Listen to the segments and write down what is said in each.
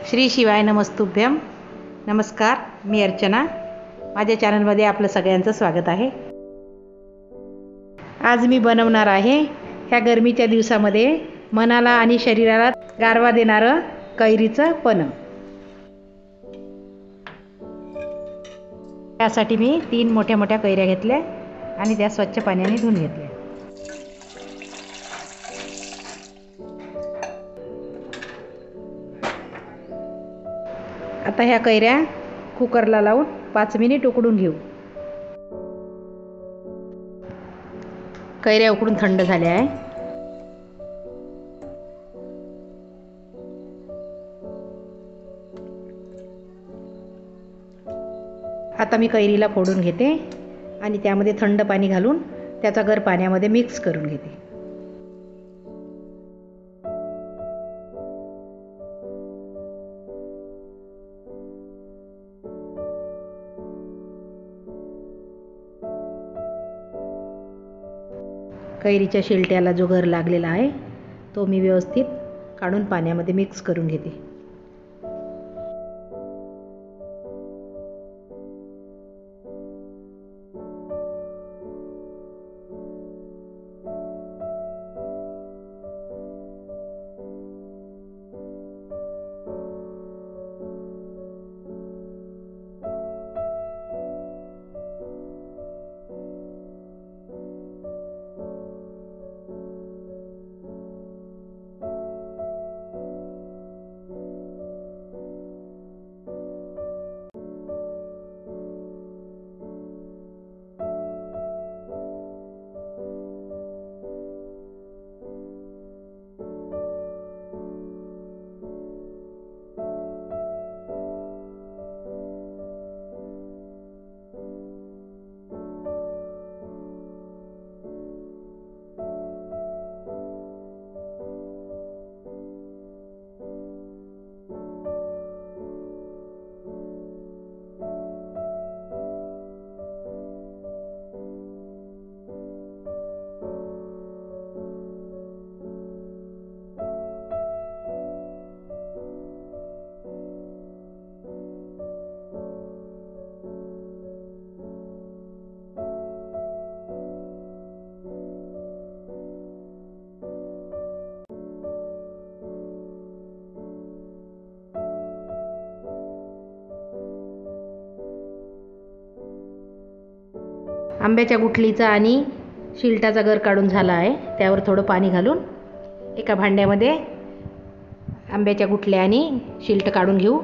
श्री शिवाय नमस्तुभ्यम. नमस्कार, मी अर्चना. माझ्या चॅनलमध्ये आपलं सगळ्यांचं स्वागत आहे. आज मी बनवणार आहे ह्या गरमीच्या दिवसामध्ये मनाला आणि शरीराला गारवा देणारं कैरीचं पन्ह. त्यासाठी मी 3 मोठ्या मोठ्या कैऱ्या घेतल्या आणि त्या स्वच्छ पाण्याने धुवून घेतल्या. आता ह्या कैऱ्या कुकरला लावून 5 मिनिट उकडून घेऊ. कैऱ्या उकडून थंड झाल्या आहे. आता मी कैरीला फोडून घेते आणि त्यामध्ये थंड पाणी घालून त्याचा गर पाण्यामध्ये मिक्स करून घेते. कैरीच्या शिलट्याला जो गर लागलेला आहे तो मी व्यवस्थित काढून पाण्यामध्ये मिक्स करून घेते. आंब्याच्या गुठलीचा आणि शिलटाचा गर काढून झाला आहे. त्यावर थोडं पाणी घालून एका भांड्यामध्ये आंब्याच्या गुठल्या आणि शिलट काढून घेऊ.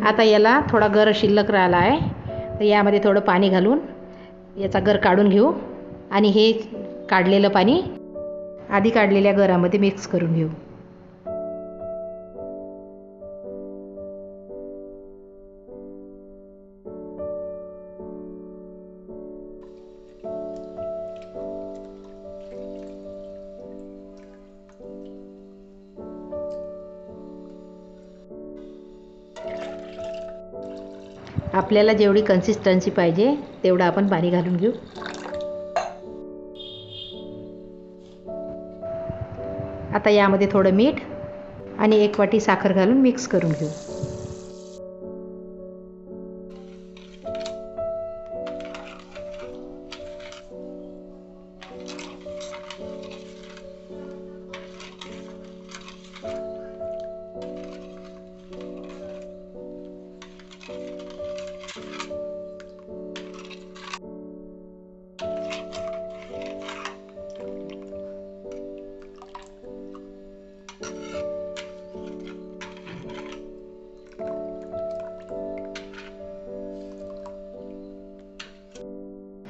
आता याला थोडा गर शिल्लक राहिला आहे तर यामध्ये थोडं पाणी घालून याचा गर काढून घेऊ आणि हे काढलेलं पाणी आधी काढलेल्या गरामध्ये मिक्स करून घेऊ. आपल्याला जेवढी कन्सिस्टन्सी पाहिजे तेवढं आपण पाणी घालून घेऊ. आता यामध्ये थोडं मीठ आणि 1 वाटी साखर घालून मिक्स करून घेऊ.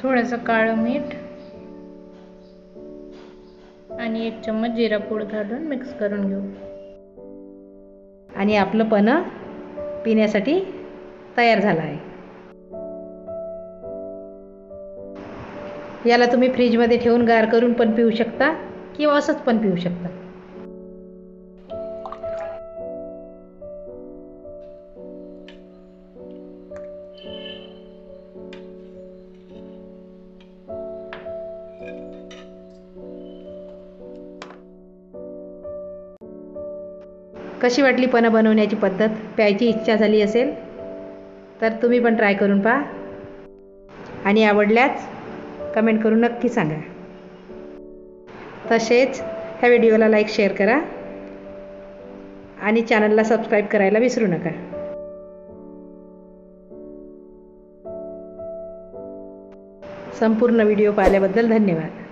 थोडंसं काळं मीठ आणि 1 चम्मच जिरा पूड घालून मिक्स करून घेऊ. आणि आपलं पन्ह पिण्यासाठी तयार झालं आहे. याला तुम्ही फ्रीजमध्ये ठेवून गार करून पण पिऊ शकता किंवा असंच पण पिऊ शकता. कशी वाटली पन्ह बनवण्याची पद्धत? प्यायची इच्छा झाली असेल तर तुम्ही पण ट्राय करून पहा आणि आवडल्यास कमेंट करून नक्की सांगा. तसेच ह्या व्हिडिओला लाईक शेअर करा आणि चॅनलला सबस्क्राईब करायला विसरू नका. संपूर्ण व्हिडिओ पाहिल्याबद्दल धन्यवाद.